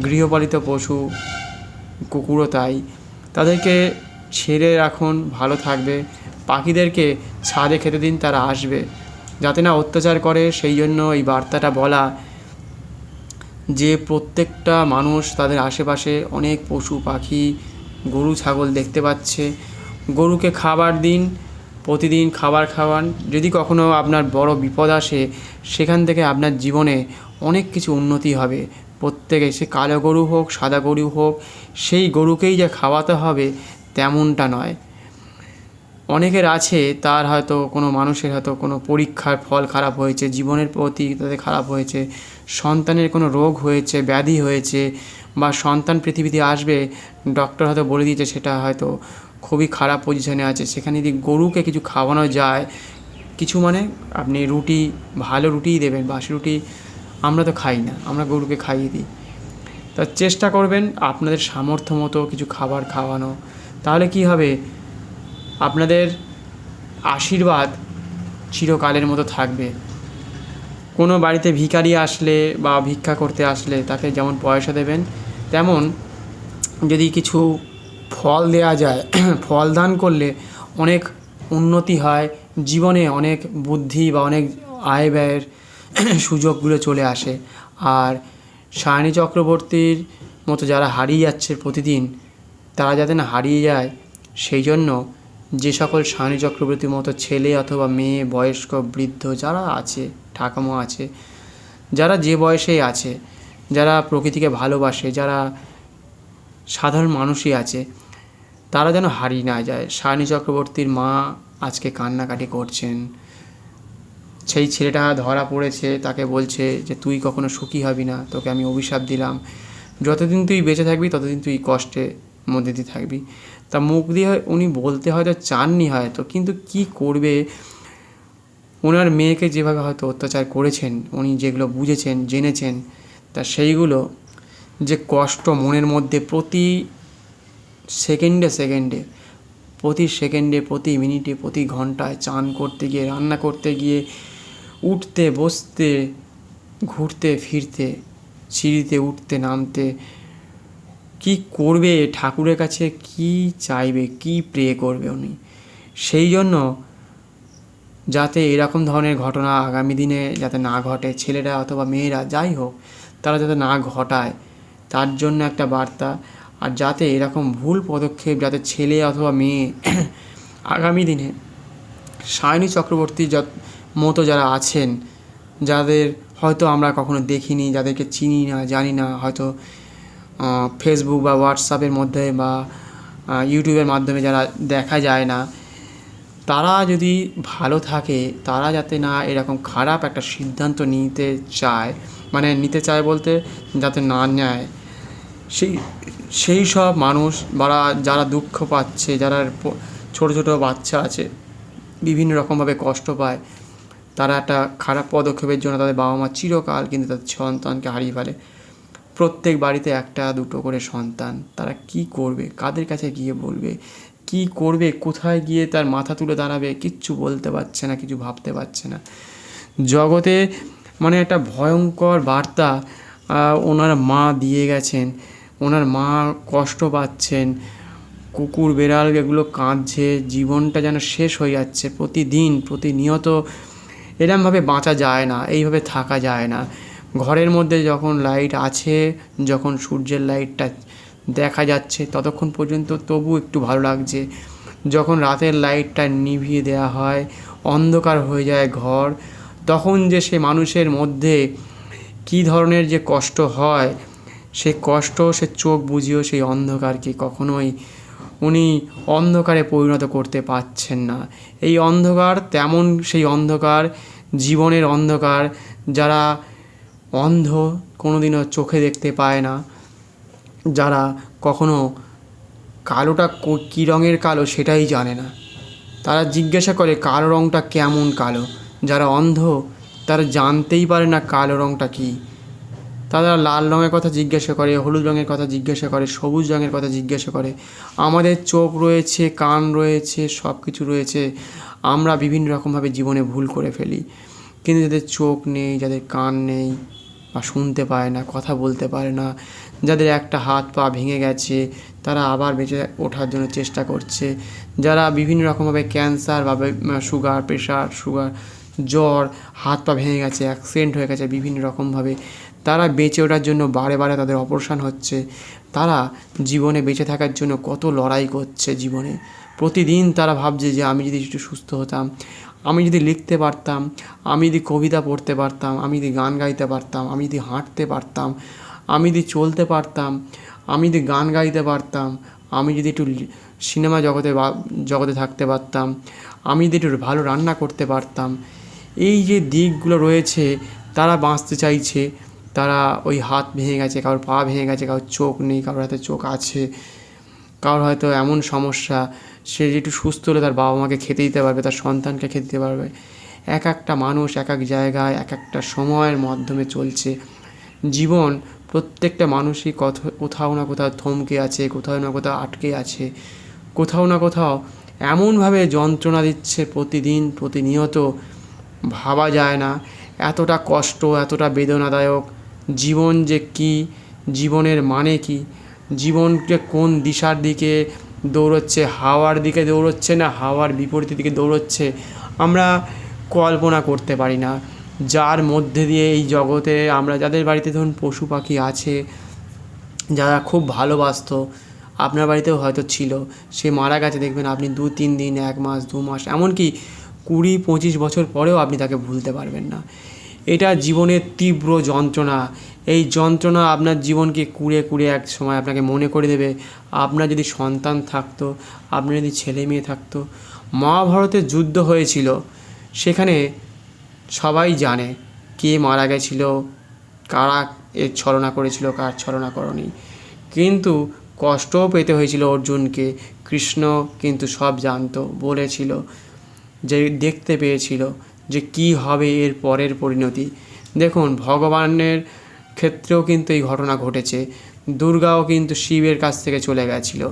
গৃহপালিত পশু, কুকুরও তাই। তাদেরকে ছেড়ে রাখুন, ভালো থাকবে। পাখিদেরকে ছাদে খেতে দিন, তারা আসবে, যাতে না অত্যাচার করে। সেই জন্য এই বার্তাটা বলা যে প্রত্যেকটা মানুষ তাদের আশেপাশে অনেক পশু পাখি গরু ছাগল দেখতে পাচ্ছে, গরুকে খাবার দিন, প্রতিদিন খাবার খাওয়ান। যদি কখনো আপনার বড় বিপদ আসে, সেখান থেকে আপনার জীবনে অনেক কিছু উন্নতি হবে। প্রত্যেকে, সে কালো গরু হোক সাদা গরু হোক, সেই গরুকেই যে খাওয়াতে হবে তেমনটা নয়। অনেকের আছে, তার হয়তো কোনো মানুষের হয়তো কোনো পরীক্ষার ফল খারাপ হয়েছে, জীবনের প্রতি তাদের খারাপ হয়েছে, সন্তানের কোনো রোগ হয়েছে, ব্যাধি হয়েছে, বা সন্তান পৃথিবীতে আসবে, ডক্টর হয়তো বলে দিয়েছে সেটা হয়তো খুবই খারাপ পজিশনে আছে, সেখানে যদি গরুকে কিছু খাওয়ানো যায়, কিছু মানে আপনি রুটি, ভালো রুটিই দেবেন, বাসি রুটি আমরা তো খাই না, আমরা গরুকে খাইয়ে দিই। তা চেষ্টা করবেন আপনাদের সামর্থ্য মতো কিছু খাবার খাওয়ানো, তাহলে কি হবে, আপনাদের আশীর্বাদ চিরকালের মতো থাকবে। কোনো বাড়িতে ভিখারি আসলে বা ভিক্ষা করতে আসলে তাকে যেমন পয়সা দেবেন, তেমন যদি কিছু ফল দেওয়া যায়, ফল দান করলে অনেক উন্নতি হয় জীবনে, অনেক বুদ্ধি বা অনেক আয় ব্যয়ের সুযোগগুলো চলে আসে। আর সায়নী চক্রবর্তীর মতো যারা হারিয়ে যাচ্ছে প্রতিদিন, তারা যাতে না হারিয়ে যায়, সেই জন্য যে সকল সায়নী চক্রবর্তীর মতো ছেলে অথবা মেয়ে, বয়স্ক বৃদ্ধ যারা আছে, ঠাকুমা আছে, যারা যে বয়সেই আছে, যারা প্রকৃতিকে ভালোবাসে, যারা সাধারণ মানুষই আছে, তারা যেন হারিয়ে না যায়। সায়নী চক্রবর্তীর মা আজকে কান্নাকাটি করছেন, সেই ছেলেটা ধরা পড়েছে, তাকে বলছে যে তুই কখনো সুখী হবি না, তোকে আমি অভিশাপ দিলাম, যতদিন তুই বেঁচে থাকবি ততদিন তুই কষ্টের মধ্যে দিয়ে থাকবি। তা মুখ দিয়ে উনি বলতে হয়তো চাননি হয়তো, কিন্তু কি করবে, ওনার মেয়েকে যেভাবে হয়তো অত্যাচার করেছেন, উনি যেগুলো বুঝেছেন জেনেছেন, তা সেইগুলো যে কষ্ট মনের মধ্যে প্রতি সেকেন্ডে প্রতি মিনিটে প্রতি ঘন্টায় চান করতে গিয়ে, রান্না করতে গিয়ে, উঠতে বসতে, ঘুরতে ফিরতে, সিঁড়িতে উঠতে নামতে, কি করবে ঠাকুরের কাছে, কি চাইবে, কি প্রে করবে উনি। সেই জন্য যাতে এরকম ধরনের ঘটনা আগামী দিনে যাতে না ঘটে, ছেলেরা অথবা মেয়েরা যাই হোক তারা যাতে না ঘটায়, তার জন্য একটা বার্তা। আর যাতে এরকম ভুল পদক্ষেপ যাতে ছেলে অথবা মেয়ে আগামী দিনে সায়নী চক্রবর্তী মতো যারা আছেন, যাদের হয়তো আমরা কখনো দেখিনি, যাদেরকে চিনি না, জানি না, হয়তো ফেসবুক বা হোয়াটসঅ্যাপের মধ্যে বা ইউটিউবের মাধ্যমে যারা দেখা যায় না, তারা যদি ভালো থাকে, তারা যাতে না এরকম খারাপ একটা সিদ্ধান্ত নিতে চায়, মানে নিতে চায় বলতে যাতে না নেয়, সেই সব মানুষ যারা দুঃখ পাচ্ছে, যারা ছোটো ছোটো বাচ্চা আছে বিভিন্ন রকমভাবে কষ্ট পায়, তারা একটা খারাপ পদক্ষেপের জন্য তাদের বাবা মা চিরকাল কিন্তু তাদের সন্তানকে হারিয়ে ফেলে। প্রত্যেক বাড়িতে একটা দুটো করে সন্তান, তারা কি করবে, কাদের কাছে গিয়ে বলবে, কি করবে, কোথায় গিয়ে তার মাথা তুলে দাঁড়াবে, কিচ্ছু বলতে পারছে না, কিছু ভাবতে পারছে না। জগতে মানে একটা ভয়ঙ্কর বার্তা ওনার মা দিয়ে গেছেন। ওনার মা কষ্ট পাচ্ছেন, কুকুর বেড়াল এগুলো কাঁদছে, জীবনটা যেন শেষ হয়ে যাচ্ছে। প্রতিনিয়ত এরমভাবে বাঁচা যায় না, এইভাবে থাকা যায় না। ঘরের মধ্যে যখন লাইট আছে, যখন সূর্যের লাইটটা দেখা যাচ্ছে ততক্ষণ পর্যন্ত তবু একটু ভালো লাগছে। যখন রাতের লাইটটা নিভিয়ে দেওয়া হয়, অন্ধকার হয়ে যায় ঘর, তখন যে সে মানুষের মধ্যে কী ধরনের যে কষ্ট হয়, সে কষ্ট সে চোখ বুঝিয়েও সেই অন্ধকারকে কখনোই উনি অন্ধকারে পরিণত করতে পারছেন না। এই অন্ধকার তেমন সেই অন্ধকার, জীবনের অন্ধকার। যারা অন্ধ, কোনোদিনও চোখে দেখতে পায় না, যারা কখনো কালোটা কী রঙের কালো সেটাই জানে না, তারা জিজ্ঞাসা করে কালো রঙটা কেমন কালো। যারা অন্ধ তারা জানতেই পারে না কালো রঙটা কী। তারা লাল রঙের কথা জিজ্ঞাসা করে, হলুদ রঙের কথা জিজ্ঞাসা করে, সবুজ রঙের কথা জিজ্ঞাসা করে। আমাদের চোখ রয়েছে, কান রয়েছে, সব কিছু রয়েছে, আমরা বিভিন্ন রকমভাবে জীবনে ভুল করে ফেলি। কিন্তু যাদের চোখ নেই, যাদের কান নেই বা শুনতে পায় না, কথা বলতে পারে না, যাদের একটা হাত পা ভেঙে গেছে, তারা আবার বেঁচে ওঠার জন্য চেষ্টা করছে। যারা বিভিন্ন রকমভাবে ক্যান্সার বা প্রেশার, সুগার, জ্বর, হাত পা ভেঙে গেছে, অ্যাক্সিডেন্ট হয়ে গেছে বিভিন্ন রকমভাবে, তারা বেঁচে ওঠার জন্য বারে বারে তাদের অপারেশন হচ্ছে। তারা জীবনে বেঁচে থাকার জন্য কত লড়াই করছে জীবনে। প্রতিদিন তারা ভাবছে যে আমি যদি একটু সুস্থ হতাম, আমি যদি লিখতে পারতাম, আমি যদি কবিতা পড়তে পারতাম, আমি যদি গান গাইতে পারতাম, আমি যদি হাঁটতে পারতাম, আমি যদি চলতে পারতাম, আমি যদি গান গাইতে পারতাম, আমি যদি একটু সিনেমা জগতে থাকতে পারতাম, আমি যদি একটু ভালো রান্না করতে পারতাম। এই যে দিকগুলো রয়েছে, তারা বাঁচতে চাইছে। তারা ওই হাত ভেঙে গেছে, কারোর পা ভেঙে গেছে, কারোর চোখ নেই, কারোর হাতে চোখ আছে, কারোর হয়তো এমন সমস্যা সে একটু সুস্থ হলে তার বাবা মাকে খেতে দিতে পারবে, তার সন্তানকে খেতে দিতে পারবে। এক একটা মানুষ এক এক জায়গায় এক একটা সময়ের মাধ্যমে চলছে জীবন। প্রত্যেকটা মানুষই কোথাও না কোথাও থমকে আছে, কোথাও না কোথাও আটকে আছে, কোথাও না কোথাও এমনভাবে যন্ত্রণা দিচ্ছে প্রতিদিন প্রতিনিয়ত, ভাবা যায় না। এতটা কষ্ট, এতটা বেদনাদায়ক জীবন যে কী, জীবনের মানে কি, জীবনকে কোন দিশার দিকে দৌড়চ্ছে, হাওয়ার দিকে দৌড়চ্ছে না হাওয়ার বিপরীত দিকে দৌড়চ্ছে, আমরা কল্পনা করতে পারি না। যার মধ্যে দিয়ে এই জগতে আমরা, যাদের বাড়িতে ধরুন পশু পাখি আছে, যারা খুব ভালোবাসতো, আপনার বাড়িতেও হয়তো ছিল, সে মারা গেছে, দেখবেন আপনি 2-3 দিন, 1 মাস, 2 মাস, এমনকি 20-25 বছর পরেও আপনি তাকে ভুলতে পারবেন না। এটা জীবনের তীব্র যন্ত্রণা। এই যন্ত্রণা আপনার জীবনকে কুড়ে কুড়ে এক সময় আপনাকে মনে করে দেবে আপনার যদি সন্তান থাকতো, আপনার যদি ছেলে মেয়ে থাকতো। মহাভারতের যুদ্ধ হয়েছিল, সেখানে সবাই জানে কে মারা গেছিল, কারা এর ছলনা করেছিল, কার ছলনা করেনি। কিন্তু কষ্টও পেতে হয়েছিল অর্জুনকে। কৃষ্ণ কিন্তু সব জানতো, বলেছিল, যে দেখতে পেয়েছিল যে কি হবে এর পরের পরিণতি। দেখুন, ভগবানের ক্ষেত্রেও কিন্তু এই ঘটনা ঘটেছে। দুর্গাও কিন্তু শিবের কাছ থেকে চলে গেছিল,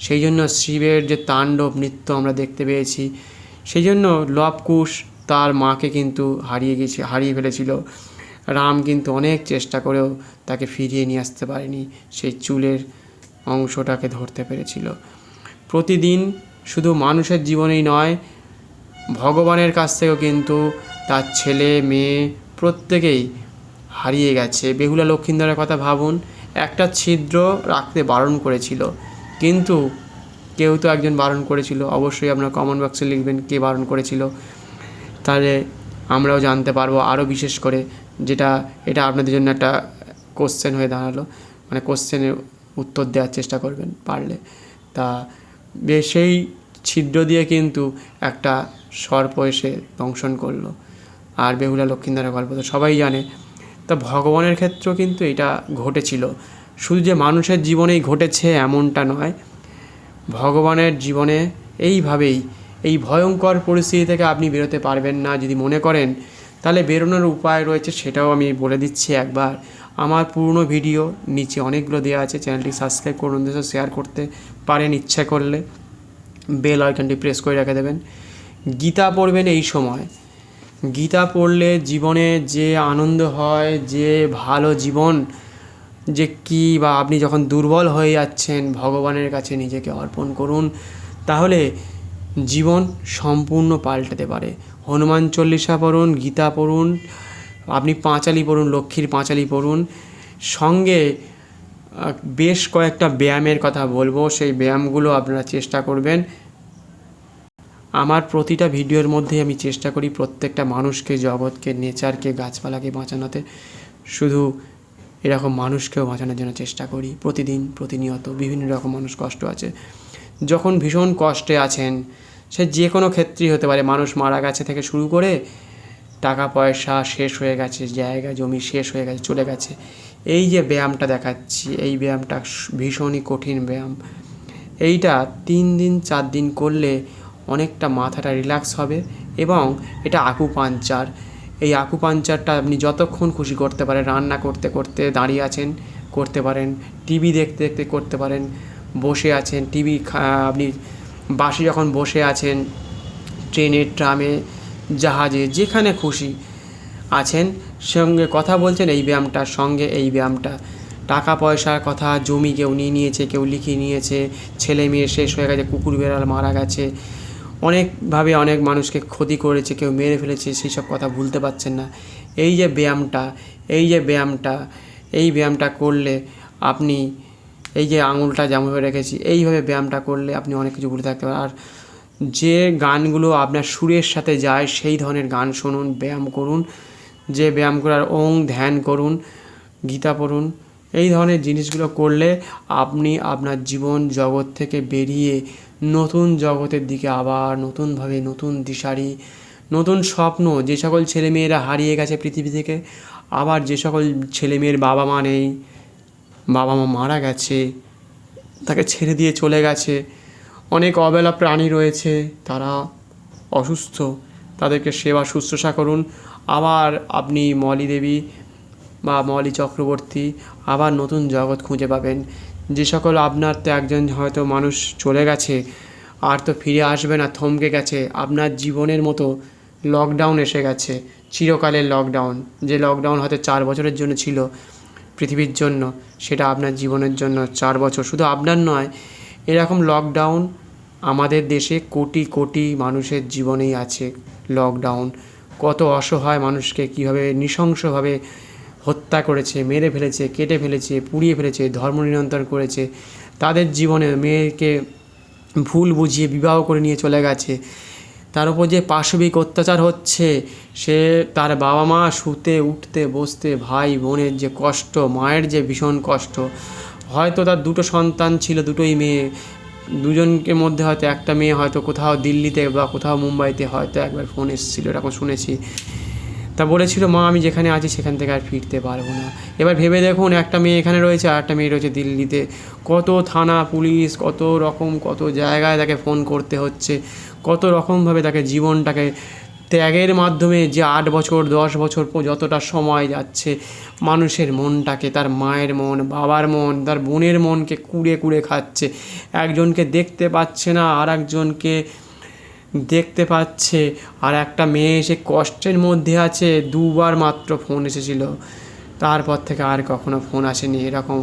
সেই জন্য শিবের যে তাণ্ডব নৃত্য আমরা দেখতে পেয়েছি, সেই জন্য লবকুশ তার মাকে কিন্তু হারিয়ে ফেলেছিল। রাম কিন্তু অনেক চেষ্টা করেও তাকে ফিরিয়ে নিয়ে আসতে পারেনি, সেই চুলের অংশটাকে ধরতে পেরেছিল। প্রতিদিন শুধু মানুষের জীবনেই নয়, ভগবানের কাছ থেকেও কিন্তু তার ছেলে মেয়ে প্রত্যেকেই হারিয়ে গেছে। বেহুলা লক্ষিন্দরের কথা ভাবুন, একটা ছিদ্র রাখতে বারণ করেছিল, কিন্তু কেউ তো একজন বারণ করেছিল। অবশ্যই আপনারা কমেন্ট বক্সে লিখবেন কে বারণ করেছিল, তাহলে আমরাও জানতে পারবো আরও বিশেষ করে। এটা আপনাদের জন্য একটা কোশ্চেন হয়ে দাঁড়ালো, মানে কোশ্চেনের উত্তর দেওয়ার চেষ্টা করবেন পারলে। তা সেই ছিদ্র দিয়ে কিন্তু একটা সর্প এসে দংশন করলো। আর বেহুলা লক্ষিন্দরের গল্প তো সবাই জানে। তা ভগবানের ক্ষেত্রেও কিন্তু এটা ঘটেছিল। শুধু যে মানুষের জীবনেই ঘটেছে এমনটা নয়, ভগবানের জীবনে এইভাবেই এই ভয়ঙ্কর পরিস্থিতি থেকে আপনি বেরোতে পারবেন না যদি মনে করেন, তাহলে বেরোনোর উপায় রয়েছে, সেটাও আমি বলে দিচ্ছি একবার। আমার পুরনো ভিডিও নিচে অনেকগুলো দেওয়া আছে, চ্যানেলটি সাবস্ক্রাইব করুন, শেয়ার করতে পারেন ইচ্ছা করলে, বেল আইকনটি প্রেস করে রেখে দেবেন। গীতা পড়বেন এই সময়। গীতা পড়লে জীবনে যে আনন্দ হয়, যে ভালো জীবন যে কী, বা আপনি যখন দুর্বল হয়ে যাচ্ছেন ভগবানের কাছে নিজেকে অর্পণ করুন, তাহলে জীবন সম্পূর্ণ পাল্টাতে পারে। হনুমান চল্লিশা পড়ুন, গীতা পড়ুন, আপনি পাঁচালি পড়ুন, লক্ষ্মীর পাঁচালি পড়ুন। সঙ্গে বেশ কয়েকটা ব্যায়ামের কথা বলবো, সেই ব্যায়ামগুলো আপনারা চেষ্টা করবেন। আমার প্রতিটা ভিডিওর মধ্যে আমি চেষ্টা করি প্রত্যেকটা মানুষকে, জগৎকে, নেচারকে, গাছপালাকে বাঁচানোতে। শুধু এরকম মানুষকেও বাঁচানোর জন্য চেষ্টা করি প্রতিদিন, প্রতিনিয়ত। বিভিন্ন রকম মানুষ কষ্ট আছে, যখন ভীষণ কষ্টে আছেন, সে যে কোনো ক্ষেত্রেই হতে পারে, মানুষ মারা গেছে থেকে শুরু করে টাকা পয়সা শেষ হয়ে গেছে, জায়গা জমি শেষ হয়ে গেছে, চলে গেছে, এই যে ব্যায়ামটা দেখাচ্ছি, এই ব্যায়ামটা ভীষণই কঠিন ব্যায়াম। এইটা 3 দিন 4 দিন করলে অনেকটা মাথাটা রিল্যাক্স হবে। এবং এটা আকুপাঞ্চার, এই আকুপাঞ্চারটা আপনি যতক্ষণ খুশি করতে পারেন, রান্না করতে করতে দাঁড়িয়ে আছেন করতে পারেন, টিভি দেখতে দেখতে করতে পারেন, বসে আছেন আপনি বাসে যখন বসে আছেন, ট্রেনে, ট্রামে, জাহাজে, যেখানে খুশি আছেন, সঙ্গে কথা বলছেন এই ব্যায়ামটার সঙ্গে। এই ব্যায়ামটা টাকা পয়সার কথা, জমি কেউ নিয়ে নিয়েছে, কেউ লিখিয়ে নিয়েছে, ছেলে মেয়ে শেষ হয়ে গেছে, কুকুর বেড়াল মারা গেছে, অনেকভাবে অনেক মানুষকে ক্ষতি করেছে, কেউ মেরে ফেলেছে, সেই সব কথা ভুলতে পারছেন না। এই যে ব্যায়ামটা করলে আপনি, এই যে আঙুলটা যেমনভাবে রেখেছি, এইভাবে ব্যায়ামটা করলে আপনি অনেক কিছু ভুলে থাকতে পারেন। আর যে গানগুলো আপনার সুরের সাথে যায় সেই ধরনের গান শুনুন, ব্যায়াম করুন, যে ব্যায়াম করার ধ্যান করুন, গীতা পড়ুন। এই ধরনের জিনিসগুলো করলে আপনি আপনার জীবন জগৎ থেকে বেরিয়ে নতুন জগতের দিকে আবার নতুনভাবে, নতুন দিশারি, নতুন স্বপ্ন, যে সকল ছেলেমেয়েরা হারিয়ে গেছে পৃথিবী থেকে, আবার যে সকল ছেলেমেয়ের বাবা মা নেই, বাবা মা মারা গেছে, তাকে ছেড়ে দিয়ে চলে গেছে, অনেক অবেলা প্রাণী রয়েছে, তারা অসুস্থ, তাদেরকে সেবা শুশ্রূষা করুন। আবার আপনি মলি দেবী বা মলি চক্রবর্তী আবার নতুন জগৎ খুঁজে পাবেন। যে সকল, আপনার তো একজন হয়তো মানুষ চলে গেছে, আর তো ফিরে আসবে না, থমকে গেছে, আপনার জীবনের মতো লকডাউন এসে গেছে, চিরকালের লকডাউন। যে লকডাউন হয়তো 4 বছরের জন্য ছিল পৃথিবীর জন্য, সেটা আপনার জীবনের জন্য 4 বছর। শুধু আপনার নয়, এরকম লকডাউন আমাদের দেশে কোটি কোটি মানুষের জীবনেই আছে। লকডাউন কত অসহায় মানুষকে কীভাবে নৃশংসভাবে হত্যা করেছে, মেরে ফেলেছে, কেটে ফেলেছে, পুড়িয়ে ফেলেছে, ধর্ম নিরন্তর করেছে, তাদের জীবনে মেয়েকে ভুল বুঝিয়ে বিবাহ করে নিয়ে চলে গেছে। তার উপর যে পাশবিক অত্যাচার হচ্ছে, সে তার বাবা মা শুতে উঠতে বসতে, ভাই বোনের যে কষ্ট, মায়ের যে ভীষণ কষ্ট। হয়তো তার 2টো সন্তান ছিল, 2টোই মেয়ে, দুজনকে মধ্যে হয়তো একটা মেয়ে হয়তো কোথাও দিল্লিতে বা কোথাও মুম্বাইতে হয়তো একবার ফোন এসেছিলো, এরকম শুনেছি। তা বলেছিল, মা আমি যেখানে আছি সেখান থেকে আর ফিরতে পারবো না। এবার ভেবে দেখুন, একটা মেয়ে এখানে রয়েছে আর একটা মেয়ে রয়েছে দিল্লিতে। কত থানা পুলিশ, কত জায়গায় তাকে ফোন করতে হচ্ছে, কত রকমভাবে তাকে জীবনটাকে ত্যাগের মাধ্যমে যে 8 বছর 10 বছর যতটা সময় যাচ্ছে, মানুষের মনটাকে, তার মায়ের মন, বাবার মন, তার বোনের মনকে কুড়ে কুড়ে খাচ্ছে। একজনকে দেখতে পাচ্ছে না, আর একজনকে দেখতে পাচ্ছে। আর একটা মেয়ে এসে কষ্টের মধ্যে আছে, 2বার মাত্র ফোন এসেছিল, তারপর থেকে আর কখনো ফোন আসেনি। এরকম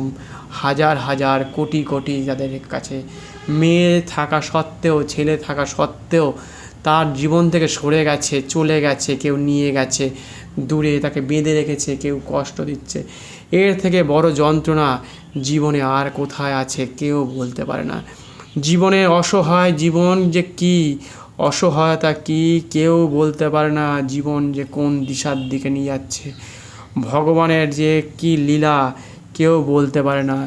হাজার হাজার কোটি কোটি যাদের কাছে মেয়ে থাকা সত্ত্বেও, ছেলে থাকা সত্ত্বেও তার জীবন থেকে সরে গেছে, চলে গেছে, কেউ নিয়ে গেছে দূরে, তাকে বেঁধে রেখেছে, কেউ কষ্ট দিচ্ছে। এর থেকে বড় যন্ত্রণা জীবনে আর কোথায় আছে কেউ বলতে পারে না। জীবনে অসহায় জীবন যে কী, অসহায়তা কী কেউ বলতে পারে না। জীবন যে কোন দিশার দিকে নিয়ে যাচ্ছে, ভগবানের যে কী লীলা কেউ বলতে পারে না।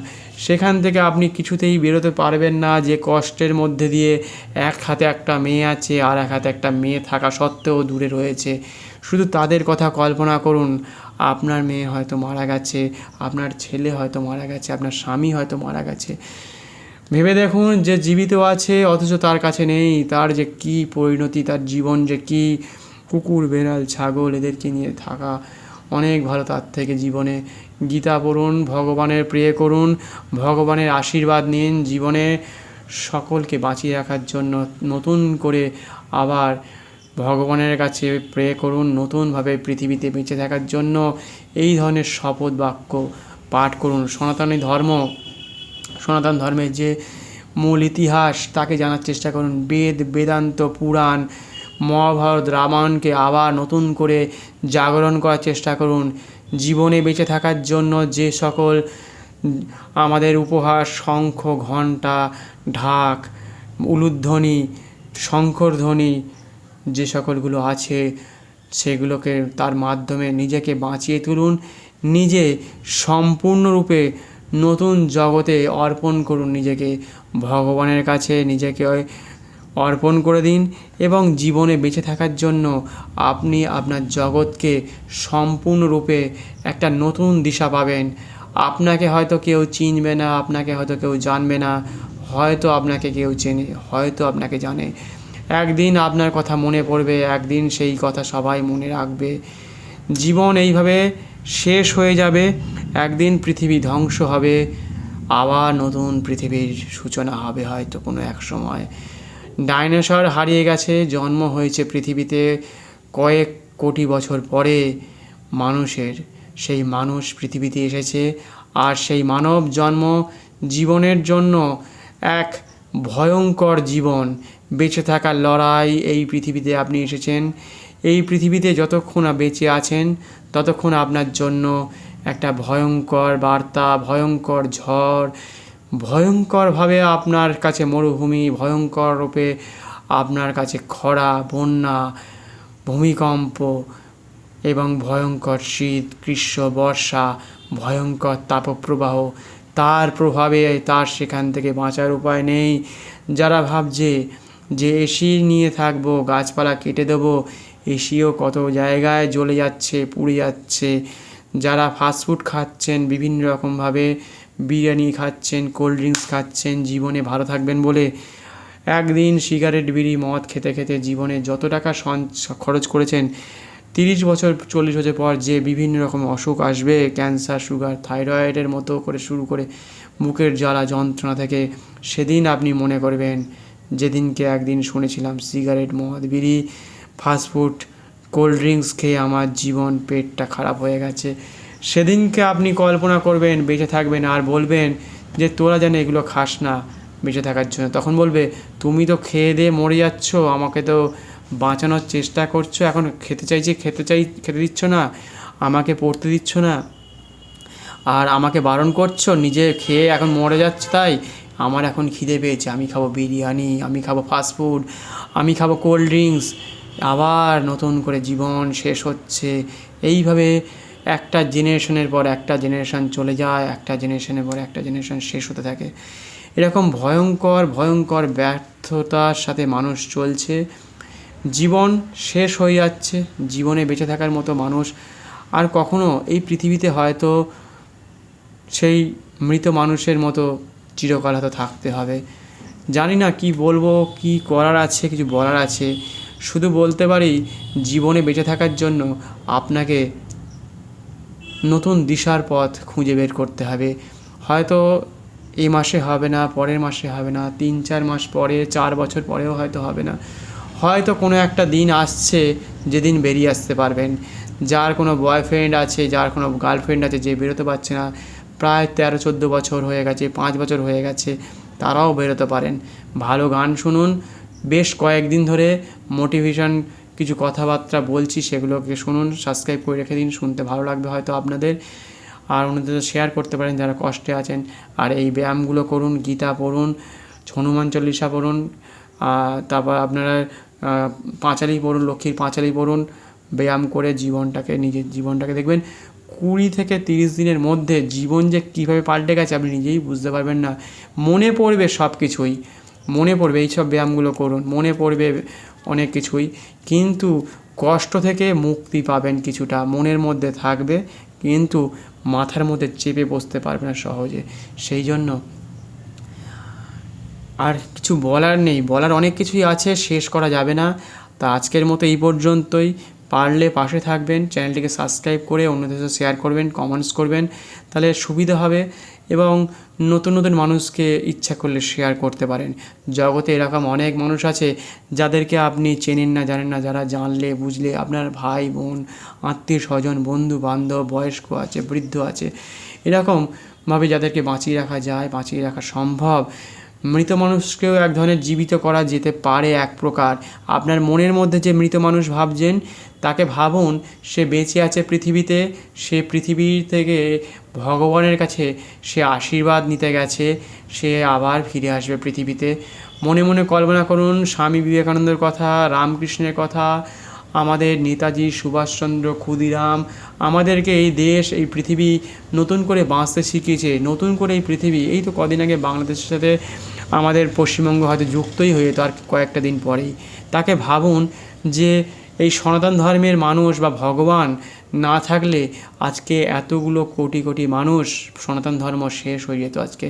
সেখান থেকে আপনি কিছুতেই বেরোতে পারবেন না, যে কষ্টের মধ্যে দিয়ে এক হাতে একটা মেয়ে আছে, আর এক হাতে একটা মেয়ে থাকা সত্ত্বেও দূরে রয়েছে। শুধু তাদের কথা কল্পনা করুন। আপনার মেয়ে হয়তো মারা গেছে, আপনার ছেলে হয়তো মারা গেছে, আপনার স্বামী হয়তো মারা গেছে। ভেবে দেখুন, যে জীবিত আছে অথচ তার কাছে নেই, তার যে কী পরিণতি, তার জীবন যে কী। কুকুর, বেড়াল, ছাগল এদেরকে নিয়ে থাকা অনেক ভালো, তার থেকে জীবনে গীতা পড়ুন, ভগবানের প্রে করুন, ভগবানের আশীর্বাদ নিন, জীবনে সকলকে বাঁচিয়ে রাখার জন্য নতুন করে আবার ভগবানের কাছে প্রে করুন, নতুনভাবে পৃথিবীতে বেঁচে থাকার জন্য এই ধরনের শপথ বাক্য পাঠ করুন। সনাতন ধর্মের যে মূল ইতিহাস তাকে জানার চেষ্টা করুন। বেদ, বেদান্ত, পুরাণ, মহাভারত, রামায়ণকে আবার নতুন করে জাগরণ করার চেষ্টা করুন। জীবনে বেঁচে থাকার জন্য যে সকল আমাদের উপহার, শঙ্খ, ঘণ্টা, ঢাক, উলুধ্বনি, শঙ্করধ্বনি যে সকলগুলো আছে, সেগুলোকে তার মাধ্যমে নিজেকে বাঁচিয়ে তুলুন। নিজে সম্পূর্ণরূপে নতুন জগতে অর্পণ করুন, নিজেকে ভগবানের কাছে নিজেকে অর্পণ করে দিন। এবং জীবনে বেঁচে থাকার জন্য আপনি আপনার জগৎকে সম্পূর্ণরূপে একটা নতুন দিশা পাবেন। আপনাকে হয়তো কেউ চিনবে না, আপনাকে হয়তো কেউ জানবে না, হয়তো আপনাকে কেউ চেনে, হয়তো আপনাকে জানে। একদিন আপনার কথা মনে পড়বে, একদিন সেই কথা সবাই মনে রাখবে। জীবন এইভাবে শেষ হয়ে যাবে, একদিন পৃথিবী ধ্বংস হবে, আবার নতুন পৃথিবীর সূচনা হবে হয়তো কোনো এক সময়। ডাইনোসর হারিয়ে গেছে, জন্ম হয়েছে পৃথিবীতে কয়েক কোটি বছর পরে মানুষের। সেই মানুষ পৃথিবীতে এসেছে, আর সেই মানব জন্ম জীবনের জন্য এক ভয়ঙ্কর জীবন, বেঁচে থাকার লড়াই। এই পৃথিবীতে আপনি এসেছেন, এই পৃথিবীতে যতক্ষণ বেঁচে আছেন ততক্ষণ আপনার জন্য একটা ভয়ঙ্কর বার্তা, ভয়ঙ্কর ঝড়, ভয়ঙ্করভাবে আপনার কাছে মরুভূমি, ভয়ঙ্কর রূপে আপনার কাছে খরা, বন্যা, ভূমিকম্প এবং ভয়ঙ্কর শীত, গ্রীষ্ম, বর্ষা, ভয়ঙ্কর তাপপ্রবাহ, তার প্রভাবে তার সেখান থেকে বাঁচার উপায় নেই। যারা ভাবছে যে এসি নিয়ে থাকবো, গাছপালা কেটে দেবো, এসিও কত জায়গায় জ্বলে যাচ্ছে, পুড়ে যাচ্ছে। যারা ফাস্টফুড খাচ্ছেন, বিভিন্ন রকমভাবে বিরিয়ানি খাচ্ছেন, কোল্ড ড্রিঙ্কস খাচ্ছেন জীবনে ভালো থাকবেন বলে, একদিন সিগারেট, বিড়ি, মদ খেতে খেতে জীবনে যত টাকা খরচ করেছেন, 30 বছর 40 বছর পর যে বিভিন্ন রকম অসুখ আসবে, ক্যান্সার, সুগার, থাইরয়েডের মতো করে শুরু করে বুকের জ্বালা যন্ত্রণা থেকে, সেদিন আপনি মনে করবেন যেদিনকে একদিন শুনেছিলাম সিগারেট, মদ, বিড়ি, ফাস্টফুড, কোল্ড ড্রিঙ্কস খেয়ে আমার জীবন, পেটটা খারাপ হয়ে গেছে। সেদিনকে আপনি কল্পনা করবেন বেঁচে থাকবেন, আর বলবেন যে তোরা যেন এগুলো খাস না বেঁচে থাকার জন্য। তখন বলবে তুমি তো খেয়ে দিয়ে মরে যাচ্ছ, আমাকে তো বাঁচানোর চেষ্টা করছো, এখন খেতে দিচ্ছ না, আমাকে পড়তে দিচ্ছ না, আর আমাকে বারণ করছো, নিজে খেয়ে এখন মরে যাচ্ছে। তাই আমার এখন খিদে পেয়েছে, আমি খাবো বিরিয়ানি, আমি খাবো ফাস্টফুড, আমি খাবো কোল্ড ড্রিঙ্কস। আবার নতুন করে জীবন শেষ হচ্ছে। এইভাবে একটা জেনারেশনের পর একটা জেনারেশন চলে যায়, একটা জেনারেশনের পর একটা জেনারেশন শেষ হতে থাকে। এরকম ভয়ঙ্কর ভয়ঙ্কর ব্যর্থতার সাথে মানুষ চলছে, জীবন শেষ হয়ে যাচ্ছে। জীবনে বেঁচে থাকার মতো মানুষ আর কখনো এই পৃথিবীতে হয়তো সেই মৃত মানুষের মতো চিরকাল হয়তো থাকতে হবে। জানি না কি বলবো, কি করার আছে, কিছু বলার আছে। শুধু বলতে পারি জীবনে বেঁচে থাকার জন্য আপনাকে নতুন দিশার পথ খুঁজে বের করতে হবে। হয়তো এই মাসে হবে না, পরের মাসে হবে না, 3-4 মাস পরে, 4 বছর পরেও হয়তো হবে না। হয়তো কোনো একটা দিন আসছে যেদিন বেরিয়ে আসতে পারবেন। যার কোনো বয়ফ্রেন্ড আছে, যার কোনো গার্লফ্রেন্ড আছে, যে বেরোতে পারছে না, প্রায় 13-14 বছর হয়ে গেছে, 5 বছর হয়ে গেছে, তারাও বেরোতে পারেন। ভালো গান শুনুন। বেশ কয়েকদিন ধরে মোটিভেশন কিছু কথাবার্তা বলছি, সেগুলোকে শুনুন, সাবস্ক্রাইব করে রেখে দিন, শুনতে ভালো লাগবে হয়তো আপনাদের। আর অন্যদের শেয়ার করতে পারেন যারা কষ্টে আছেন। আর এই ব্যায়ামগুলো করুন, গীতা পড়ুন, হনুমান চল্লিশা পড়ুন, তারপর আপনারা পাঁচালী পড়ুন, লক্ষ্মীর পাঁচালী পড়ুন। ব্যায়াম করে নিজের জীবনটাকে দেখবেন 20 থেকে 30 দিনের মধ্যে জীবন যে কীভাবে পাল্টে গেছে আপনি নিজেই বুঝতে পারবেন না। মনে পড়বে সব কিছুই, মনে পড়বে। এইসব ব্যায়ামগুলো করুন, মনে পড়বে অনেক কিছুই, কিন্তু কষ্ট থেকে মুক্তি পাবেন কিছুটা, মনের মধ্যে থাকবে কিন্তু মাথার মধ্যে চেপে বসতে পারবে না সহজে। সেই জন্য আর কিছু বলার নেই, বলার অনেক কিছুই আছে, শেষ করা যাবে না। তা আজকের মতো এই পর্যন্তই। পারলে পাশে থাকবেন, চ্যানেলটিকে সাবস্ক্রাইব করে অন্যদের সাথে শেয়ার করবেন, কমেন্টস করবেন, তাহলে সুবিধা হবে। এবং নতুন নতুন মানুষকে ইচ্ছা করলে শেয়ার করতে পারেন। জগতে এরকম অনেক মানুষ আছে যাদেরকে আপনি চেনেন না, জানেন না, যারা জানলে বুঝলে আপনার ভাই বোন, আত্মীয় স্বজন, বন্ধু বান্ধব, বয়স্ক আছে, বৃদ্ধ আছে, এরকমভাবে যাদেরকে বাঁচিয়ে রাখা যায়, বাঁচিয়ে রাখা সম্ভব। মৃত মানুষকেও এক ধরনের জীবিত করা যেতে পারে এক প্রকার। আপনার মনের মধ্যে যে মৃত মানুষ ভাবছেন তাকে ভাবুন সে বেঁচে আছে পৃথিবীতে, সে পৃথিবীর থেকে ভগবানের কাছে সে আশীর্বাদ নিতে গেছে, সে আবার ফিরে আসবে পৃথিবীতে। মনে মনে কল্পনা করুন স্বামী বিবেকানন্দের কথা, রামকৃষ্ণের কথা, আমাদের নেতাজি সুভাষচন্দ্র, ক্ষুদিরাম আমাদেরকে এই দেশ, এই পৃথিবী নতুন করে বাঁচতে শিখিয়েছে। নতুন করে এই পৃথিবী, এই তো কদিন আগে বাংলাদেশের সাথে আমাদের পশ্চিমবঙ্গ হয়তো যুক্তই হয়ে যেত আর কয়েকটা দিন পরেই। তাকে ভাবুন যে এই সনাতন ধর্মের মানুষ বা ভগবান না থাকলে আজকে এতগুলো কোটি কোটি মানুষ, সনাতন ধর্ম শেষ হয়ে যেত আজকে।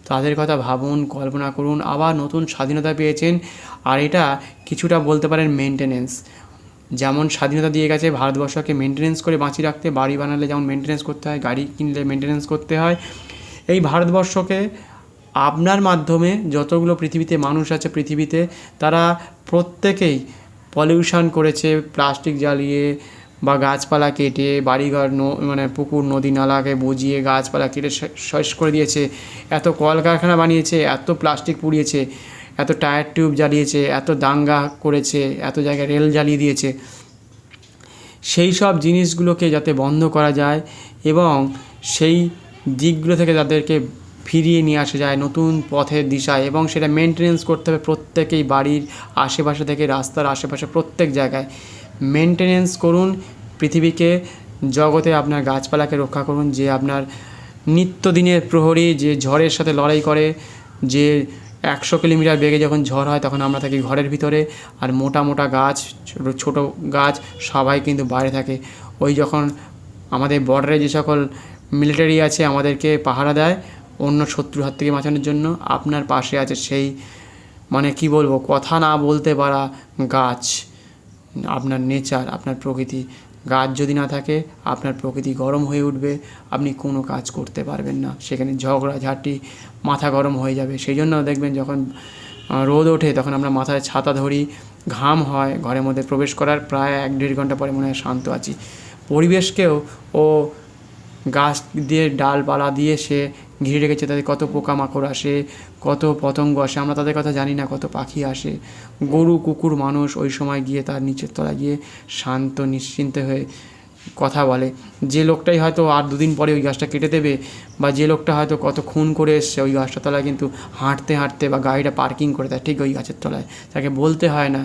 তাদের কথা ভাবুন, কল্পনা করুন, আবার নতুন স্বাধীনতা পেয়েছেন। আর এটা কিছুটা বলতে পারেন মেনটেনেন্স। যেমন স্বাধীনতা দিয়ে গেছে ভারতবর্ষকে মেনটেনেন্স করে বাঁচিয়ে রাখতে, বাড়ি বানালে যেমন মেনটেনেন্স করতে হয়, গাড়ি কিনলে মেনটেনেন্স করতে হয়, এই ভারতবর্ষকে আপনার মাধ্যমে যতগুলো পৃথিবীতে মানুষ আছে পৃথিবীতে, তারা প্রত্যেকেই পলিউশন করেছে, প্লাস্টিক জ্বালিয়ে বা গাছপালা কেটে, বাড়িঘর মানে পুকুর নদী নালাকে বুঝিয়ে গাছপালা কেটে শেষ করে দিয়েছে। এত কলকারখানা বানিয়েছে, এত প্লাস্টিক পুড়িয়েছে, এত টায়ার টিউব জ্বালিয়েছে, এত দাঙ্গা করেছে, এত জায়গায় রেল জ্বালিয়ে দিয়েছে। সেই সব জিনিসগুলোকে যাতে বন্ধ করা যায় এবং সেই দিকগুলো থেকে তাদেরকে ফিরিয়ে নিয়ে আসা যায় নতুন পথের দিশায়, এবং সেটা মেনটেনেন্স করতে হবে প্রত্যেকেই, বাড়ির আশেপাশে থেকে রাস্তার আশেপাশে প্রত্যেক জায়গায় মেনটেনেন্স করুন পৃথিবীকে। জগতে আপনার গাছপালাকে রক্ষা করুন, যে আপনার নিত্যদিনের প্রহরী, যে ঝড়ের সাথে লড়াই করে, যে 100 কিলোমিটার বেগে যখন ঝড় হয় তখন আমরা থাকি ঘরের ভিতরে, আর মোটা মোটা গাছ, ছোট গাছ সবাই কিন্তু বাইরে থাকে। ওই যখন আমাদের বর্ডারে যে সকল মিলিটারি আছে আমাদেরকে পাহারা দেয় অন্য শত্রুর হাত থেকে বাঁচানোর জন্য, আপনার পাশে আছে সেই, মানে কি বলবো, কথা না বলতে পারা গাছ, আপনার নেচার, আপনার প্রকৃতি। গাছ যদি না থাকে আপনার প্রকৃতি গরম হয়ে উঠবে, আপনি কোনো কাজ করতে পারবেন না, সেখানে ঝগড়াঝাটি, মাথা গরম হয়ে যাবে। সেই জন্য দেখবেন যখন রোদ ওঠে তখন আমরা মাথায় ছাতা ধরি, ঘাম হয়, ঘরের মধ্যে প্রবেশ করার প্রায় 1-1.5 ঘন্টা পরে মনে হয় শান্ত আছি। পরিবেশকেও ও গাছ দিয়ে, ডালপালা দিয়ে সে ঘিরে রেখেছে, তাদের কত পোকামাকড় আসে, কত পতঙ্গ আসে, আমরা তাদের কথা জানি না, কত পাখি আসে, গরু কুকুর মানুষ ওই সময় গিয়ে তার নিচের তলায় গিয়ে শান্ত নিশ্চিন্তে হয়ে কথা বলে। যে লোকটাই হয়তো আর 2 দিন পরে ওই গাছটা কেটে দেবে, বা যে লোকটা হয়তো কত খুন করে এসছে ওই গাছটার তলায় কিন্তু হাঁটতে হাঁটতে বা গাড়িটা পার্কিং করে দেয় ঠিক ওই গাছের তলায়, তাকে বলতে হয় না।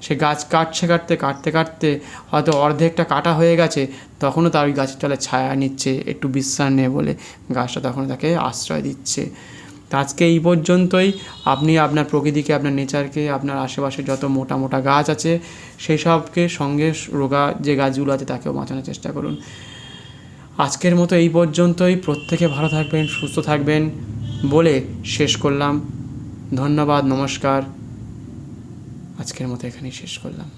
সে গাছ কাটতে হয়তো অর্ধেকটা কাটা হয়ে গেছে, তখনও তার ওই গাছের তলায় ছায়া নিচ্ছে, একটু বিশ্রাম নেয় বলে গাছটা তখন তাকে আশ্রয় দিচ্ছে। তো আজকে এই পর্যন্তই। আপনি আপনার প্রকৃতিকে, আপনার নেচারকে, আপনার আশেপাশে যত মোটা মোটা গাছ আছে সেই সবকে সঙ্গে রোগা যে গাছগুলো আছে তাকেও বাঁচানোর চেষ্টা করুন। আজকের মতো এই পর্যন্তই। প্রত্যেকে ভালো থাকবেন, সুস্থ থাকবেন বলে শেষ করলাম। ধন্যবাদ, নমস্কার। আজকের মতো এখানেই শেষ করলাম।